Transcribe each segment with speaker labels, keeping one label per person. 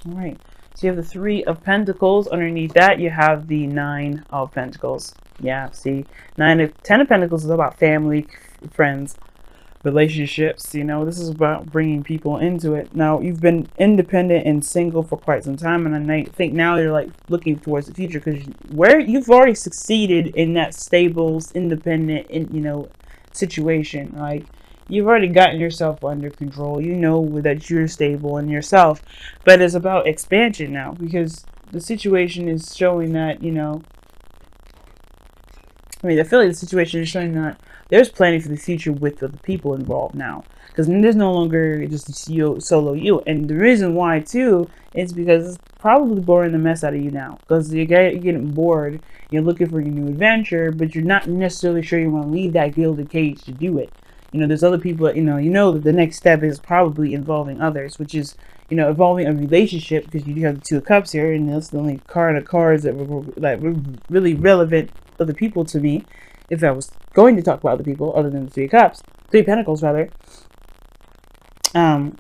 Speaker 1: All right. So you have the Three of Pentacles. Underneath that, you have the Nine of Pentacles. Yeah, see, Ten of Pentacles is about family, friends, relationships. You know, this is about bringing people into it. Now, you've been independent and single for quite some time, and I think now you're like looking towards the future because where you've already succeeded in that stable, independent, situation. Like, you've already gotten yourself under control. You know that you're stable in yourself, but it's about expansion now because the situation is showing that I feel like the situation is showing that there's planning for the future with the people involved now. Because there's no longer just you, solo you. And the reason why, too, is because it's probably boring the mess out of you now. Because you're getting bored, you're looking for your new adventure, but you're not necessarily sure you want to leave that gilded cage to do it. There's other people, that the next step is probably involving others, which is, involving a relationship, because you do have the Two of Cups here, and that's the only card of cards that were really relevant other people to me, if I was going to talk about other people other than the Three of Cups, Three of Pentacles rather. Yeah,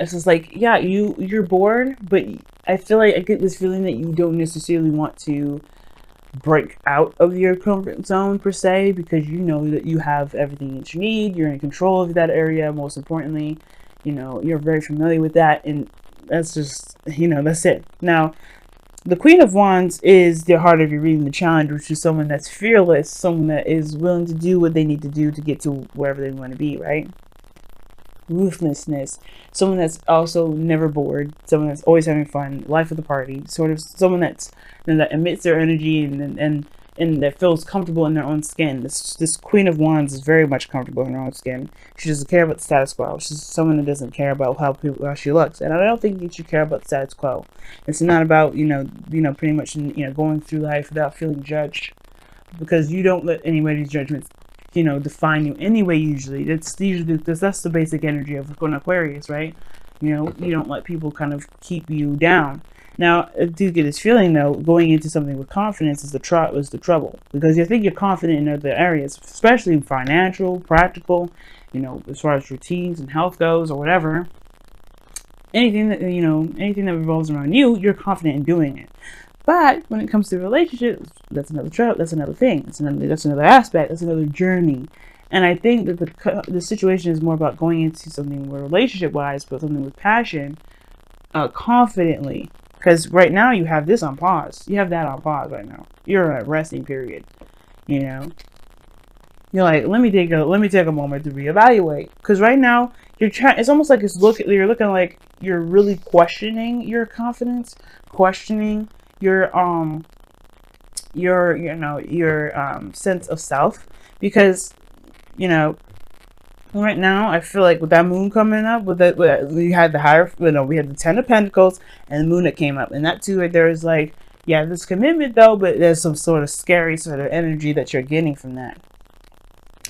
Speaker 1: it's just like, yeah, you're bored, but I feel like I get this feeling that you don't necessarily want to break out of your comfort zone per se, because you know that you have everything that you need, you're in control of that area, most importantly, you're very familiar with that, and that's just, that's it. Now, the Queen of Wands is the heart of your reading, the challenge, which is someone that's fearless, someone that is willing to do what they need to do to get to wherever they want to be, right? Ruthlessness, someone that's also never bored, someone that's always having fun, life of the party, sort of someone that's that emits their energy and that feels comfortable in their own skin. This Queen of Wands is very much comfortable in her own skin. She doesn't care about the status quo. She's someone that doesn't care about how she looks, and I don't think you should care about the status quo. It's not about pretty much going through life without feeling judged, because you don't let anybody's judgments define you anyway. Usually that's the basic energy of going Aquarius, right? You don't let people kind of keep you down. Now, I do get this feeling though, going into something with confidence is the trouble, because you think you're confident in other areas, especially financial, practical, as far as routines and health goes or whatever. Anything that revolves around you, you're confident in doing it. But when it comes to relationships, that's another that's another thing. That's another aspect. That's another journey. And I think that the situation is more about going into something where relationship-wise, but something with passion, confidently. Because right now you have this on pause. You have that on pause right now. You're in a resting period. You're like, let me take a moment to reevaluate. Because right now it's almost like you're looking like you're really questioning your confidence, questioning your sense of self, because right now I feel like with that moon coming up, we had we had the Ten of Pentacles and the moon that came up, and that too right there is like, yeah, there's commitment though, but there's some sort of scary sort of energy that you're getting from that.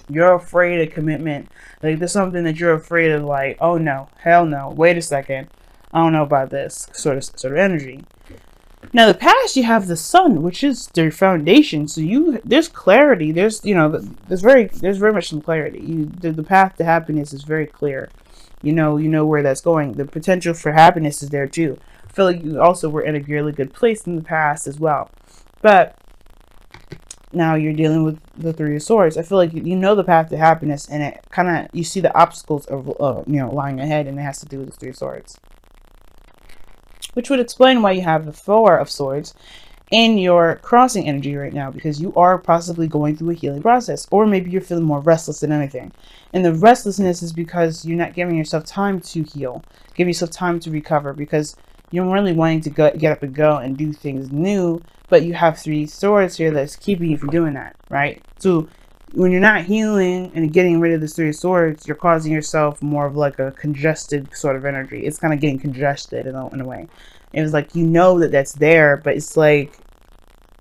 Speaker 1: You're afraid of commitment. Like, there's something that you're afraid of, like, oh no, hell no, wait a second, I don't know about this sort of energy. Now, the past, you have the sun, which is their foundation. So there's clarity. There's very much some clarity. The path to happiness is very clear. You know where that's going. The potential for happiness is there too. I feel like you also were in a really good place in the past as well. But now you're dealing with the Three of Swords. I feel like the path to happiness, and it kind of, you see the obstacles of lying ahead, and it has to do with the Three of Swords. Which would explain why you have the Four of Swords in your crossing energy right now, because you are possibly going through a healing process, or maybe you're feeling more restless than anything. And the restlessness is because you're not giving yourself time to heal, give yourself time to recover, because you're really wanting to get up and go and do things new, but you have Three Swords here that's keeping you from doing that, right? So when you're not healing and getting rid of the Three of Swords, you're causing yourself more of like a congested sort of energy. It's kind of getting congested in a way. It was like, that that's there, but it's like,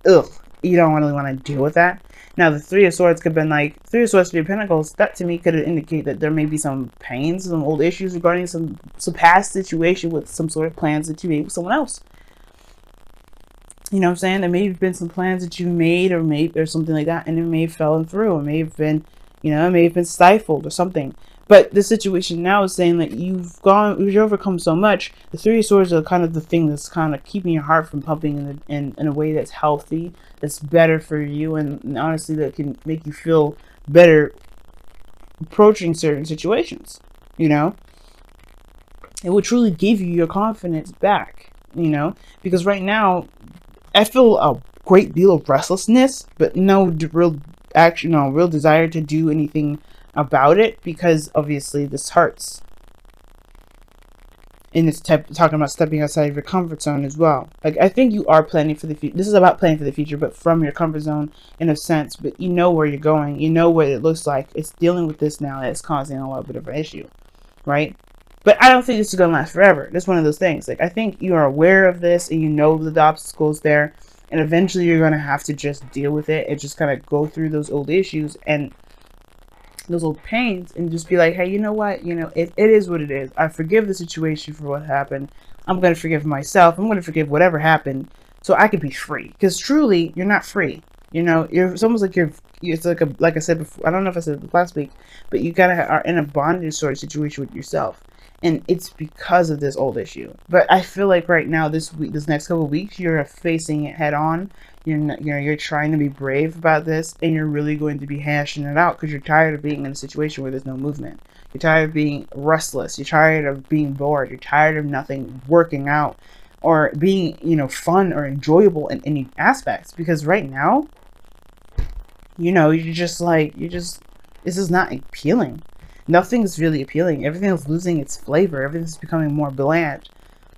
Speaker 1: ugh, you don't really want to deal with that. Now, the Three of Swords could have been like, Three of Swords, Three of Pentacles, that to me could indicate that there may be some pains, some old issues regarding some past situation with some sort of plans that you made with someone else. You know what I'm saying? There may have been some plans that you made or something like that, and it may have fallen through. It may have been, it may have been stifled or something. But the situation now is saying that you've overcome so much. The Three of Swords are kind of the thing that's kind of keeping your heart from pumping in a way that's healthy, that's better for you, and honestly that can make you feel better approaching certain situations. You know, it will truly give you your confidence back. You know, because right now I feel a great deal of restlessness, but no real action, no real desire to do anything about it, because obviously this hurts. And it's talking about stepping outside of your comfort zone as well. Like, I think you are planning for the future. This is about planning for the future, but from your comfort zone in a sense. But you know where you're going. You know what it looks like. It's dealing with this now that's causing a little bit of an issue, right? But I don't think this is going to last forever. It's one of those things. Like, I think you are aware of this and you know the obstacles there. And eventually you're going to have to just deal with it and just kind of go through those old issues and those old pains and just be like, hey, you know what? You know, it is what it is. I forgive the situation for what happened. I'm going to forgive myself. I'm going to forgive whatever happened so I can be free. Because truly, you're not free. You know, it's almost like it's like I said before, I don't know if I said it last week, but you kind of are in a bondage sort of situation with yourself. And it's because of this old issue. But I feel like right now, this next couple of weeks, you're facing it head on. You're trying to be brave about this, and you're really going to be hashing it out because you're tired of being in a situation where there's no movement. You're tired of being restless. You're tired of being bored. You're tired of nothing working out or being, fun or enjoyable in any aspects. Because right now, this is not appealing. Nothing's really appealing. Everything is losing its flavor. Everything's becoming more bland.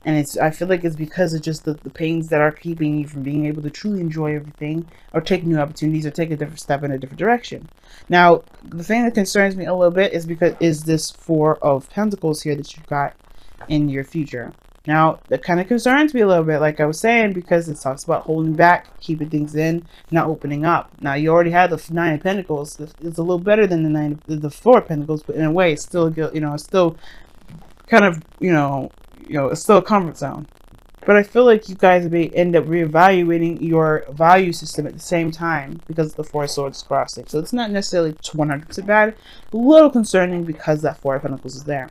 Speaker 1: And I feel like it's because of just the pains that are keeping you from being able to truly enjoy everything or take new opportunities or take a different step in a different direction. Now, the thing that concerns me a little bit is this Four of Pentacles here that you've got in your future. Now, that kind of concerns me a little bit, like I was saying, because it talks about holding back, keeping things in, not opening up. Now, you already had the Nine of Pentacles. It's a little better than the Four of Pentacles, but in a way, it's still, it's still kind of, it's still a comfort zone. But I feel like you guys may end up reevaluating your value system at the same time because of the Four of Swords crossing. So it's not necessarily 100% bad, a little concerning because that Four of Pentacles is there.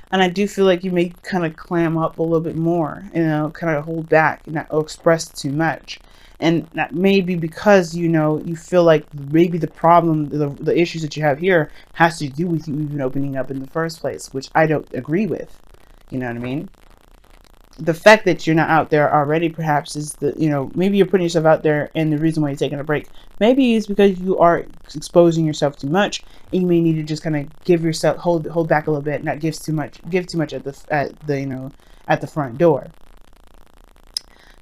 Speaker 1: And I do feel like you may kind of clam up a little bit more, kind of hold back and not express too much. And that may be because, you feel like maybe the problem, the issues that you have here has to do with you even opening up in the first place, which I don't agree with. You know what I mean? The fact that you're not out there already perhaps is maybe you're putting yourself out there, and the reason why you're taking a break maybe is because you are exposing yourself too much, and you may need to just kind of give yourself hold back a little bit, not give too much at the front door.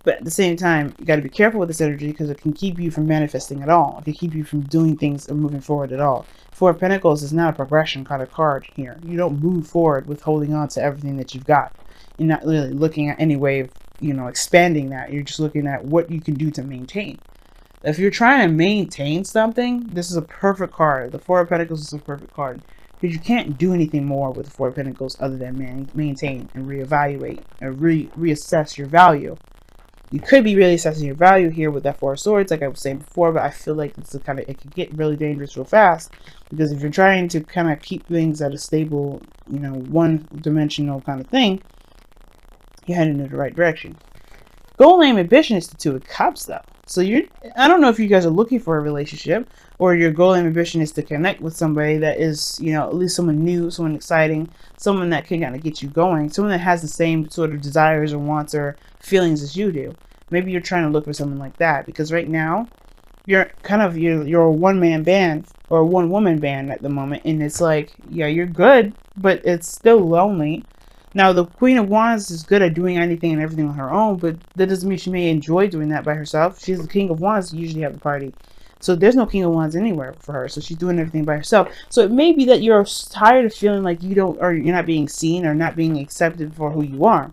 Speaker 1: But at the same time, you got to be careful with this energy because it can keep you from manifesting at all. It can keep you from doing things or moving forward at all. Four of Pentacles is not a progression kind of card here. You don't move forward with holding on to everything that you've got. You're not really looking at any way of, expanding that. You're just looking at what you can do to maintain. If you're trying to maintain something, this is a perfect card. The Four of Pentacles is a perfect card. Because you can't do anything more with the Four of Pentacles other than maintain and reevaluate and reassess your value. You could be really assessing your value here with that Four of Swords, like I was saying before, but I feel like it can get really dangerous real fast, because if you're trying to kind of keep things at a stable, one-dimensional kind of thing, you're heading in the right direction. Goal, aim, ambition is the Two of Cups, though. So I don't know if you guys are looking for a relationship, or your goal and ambition is to connect with somebody that is, at least someone new, someone exciting, someone that can kind of get you going, someone that has the same sort of desires or wants or feelings as you do. Maybe you're trying to look for someone like that, because right now you're a one-man band or a one-woman band at the moment, and it's like, yeah, you're good, but it's still lonely. Now, the Queen of Wands is good at doing anything and everything on her own, but that doesn't mean she may enjoy doing that by herself. She's the King of Wands, usually have a party. So there's no King of Wands anywhere for her. So she's doing everything by herself. So it may be that you're tired of feeling like you're not being seen or not being accepted for who you are.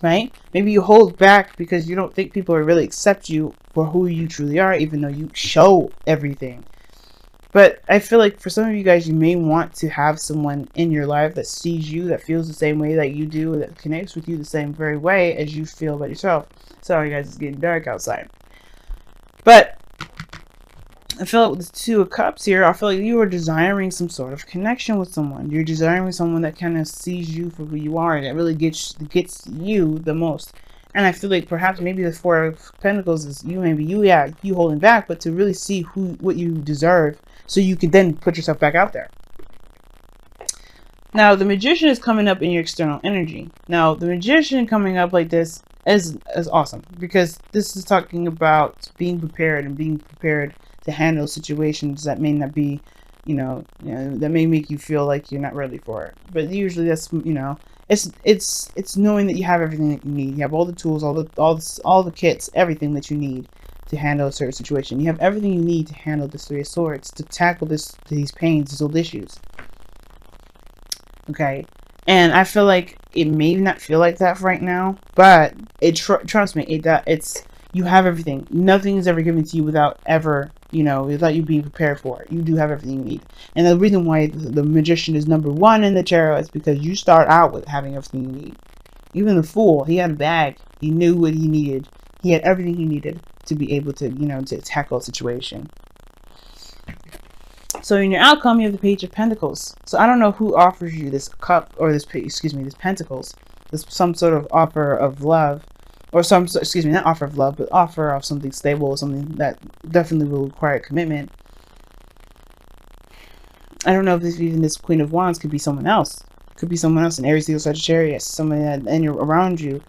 Speaker 1: Right? Maybe you hold back because you don't think people will really accept you for who you truly are, even though you show everything. But I feel like for some of you guys, you may want to have someone in your life that sees you, that feels the same way that you do, that connects with you the same very way as you feel about yourself. Sorry guys, it's getting dark outside. But I feel like with the Two of Cups here, I feel like you are desiring some sort of connection with someone. You're desiring someone that kind of sees you for who you are, and that really gets you the most. And I feel like perhaps maybe the Four of Pentacles is you holding back, but to really see what you deserve, so you can then put yourself back out there. Now the Magician is coming up in your external energy. Now the Magician coming up like this is awesome, because this is talking about being prepared and being prepared to handle situations that may not be, that may make you feel like you're not ready for it. But usually that's, it's knowing that you have everything that you need. You have all the tools, all the kits, everything that you need to handle a certain situation. You have everything you need to handle this Three of Swords, to tackle these pains, these old issues. Okay, and I feel like it may not feel like that right now, but trust me, it's you have everything. Nothing is ever given to you without without you being prepared for it. You do have everything you need. And the reason why the Magician is number 1 in the tarot is because you start out with having everything you need. Even the Fool, he had a bag. He knew what he needed. He had everything he needed to be able to, to tackle a situation. So in your outcome, you have the Page of Pentacles. So I don't know who offers you this cup, or this Pentacles. This some sort of offer of love. Or not offer of love, but offer of something stable, something that definitely will require commitment. I don't know if even this Queen of Wands could be someone else. Could be someone else, an Aries, Leo, Sagittarius, someone that around you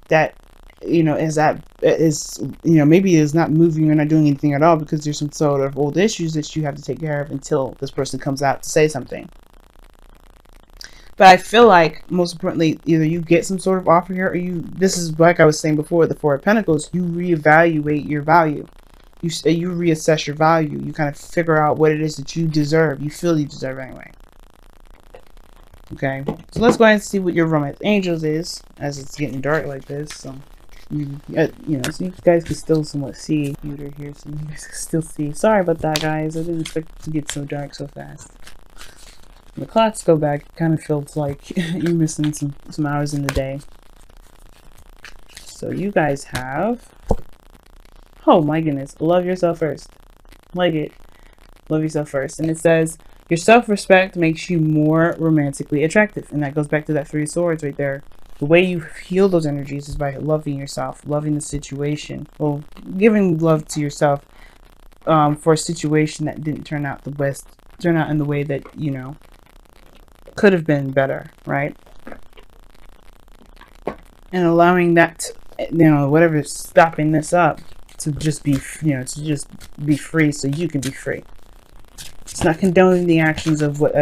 Speaker 1: that, maybe is not moving or not doing anything at all because there's some sort of old issues that you have to take care of until this person comes out to say something. But I feel like, most importantly, either you get some sort of offer here, or this is like I was saying before, the Four of Pentacles, you reevaluate your value. You reassess your value. You kind of figure out what it is that you deserve. You feel you deserve anyway. Okay, so let's go ahead and see what your romance angels is, as it's getting dark like this. So, so you guys can still somewhat see computer here, so you guys can still see. Sorry about that, guys. I didn't expect it to get so dark so fast. When the clocks go back, it kind of feels like you're missing some hours in the day. So you guys have, oh my goodness, love yourself first. Like it. Love yourself first. And it says, your self-respect makes you more romantically attractive. And that goes back to that Three of Swords right there. The way you heal those energies is by loving yourself, loving the situation. Well, giving love to yourself for a situation that didn't turn out the best, turn out in the way that, could have been better, right? And allowing that, whatever's stopping this up to just be, be free, so you can be free. It's not condoning the actions of what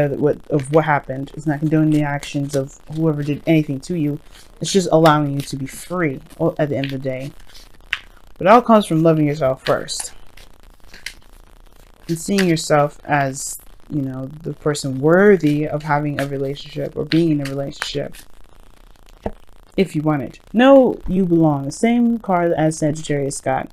Speaker 1: happened. It's not condoning the actions of whoever did anything to you. It's just allowing you to be free at the end of the day. But it all comes from loving yourself first, and seeing yourself as, the person worthy of having a relationship or being in a relationship. If you want it. Know you belong. The same card as Sagittarius got.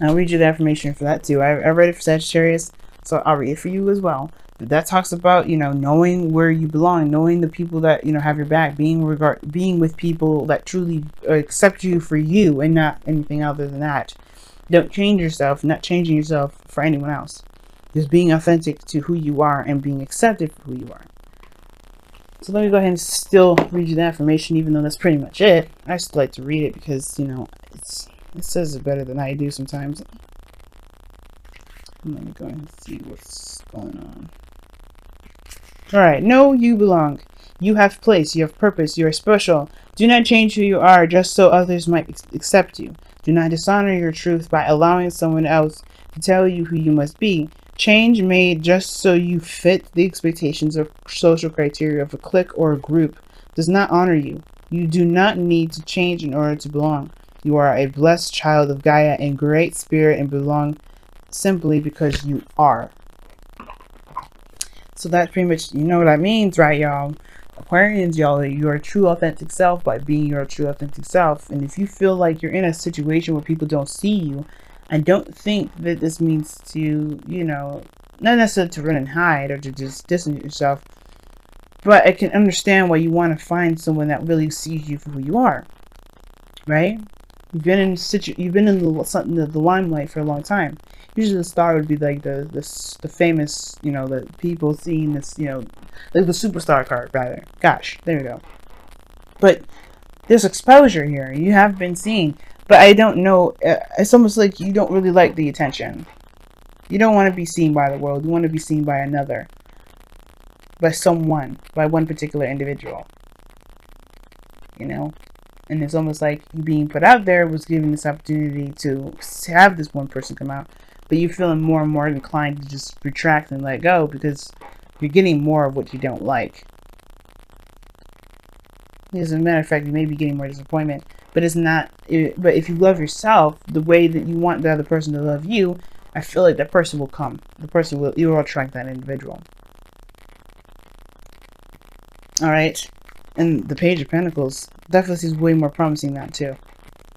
Speaker 1: I'll read you the affirmation for that too. I read it for Sagittarius, so I'll read it for you as well. But that talks about, knowing where you belong, knowing the people that, have your back, being with people that truly accept you for you and not anything other than that. Don't change yourself, not changing yourself for anyone else. Just being authentic to who you are and being accepted for who you are. So let me go ahead and still read you the affirmation, even though that's pretty much it. I still like to read it because, it says it better than I do sometimes. Let me go ahead and see what's going on. Alright, know you belong. You have place, you have purpose, you are special. Do not change who you are just so others might accept you. Do not dishonor your truth by allowing someone else to tell you who you must be. Change made just so you fit the expectations of social criteria of a clique or a group does not honor you. You do not need to change in order to belong. You are a blessed child of Gaia and great spirit and belong simply because you are. So that's pretty much, what that means, right, y'all? Aquarians, y'all, your true authentic self by being your true authentic self. And if you feel like you're in a situation where people don't see you, I don't think that this means to, not necessarily to run and hide or to just distance yourself, but I can understand why you want to find someone that really sees you for who you are, right? you've been in the limelight for a long time. Usually the star would be like the famous, you know, the people seeing this, you know, like the superstar card rather. Gosh, there we go. But there's exposure here. You have been seen, but I don't know. It's almost like you don't really like the attention. You don't want to be seen by the world. You want to be seen by another, by someone, by one particular individual. You know. And it's almost like you being put out there was given this opportunity to have this one person come out. But you're feeling more and more inclined to just retract and let go because you're getting more of what you don't like. As a matter of fact, you may be getting more disappointment. But it's not. But if you love yourself the way that you want the other person to love you, I feel like that person will come. You will attract that individual. Alright. And the Page of Pentacles definitely seems way more promising now too.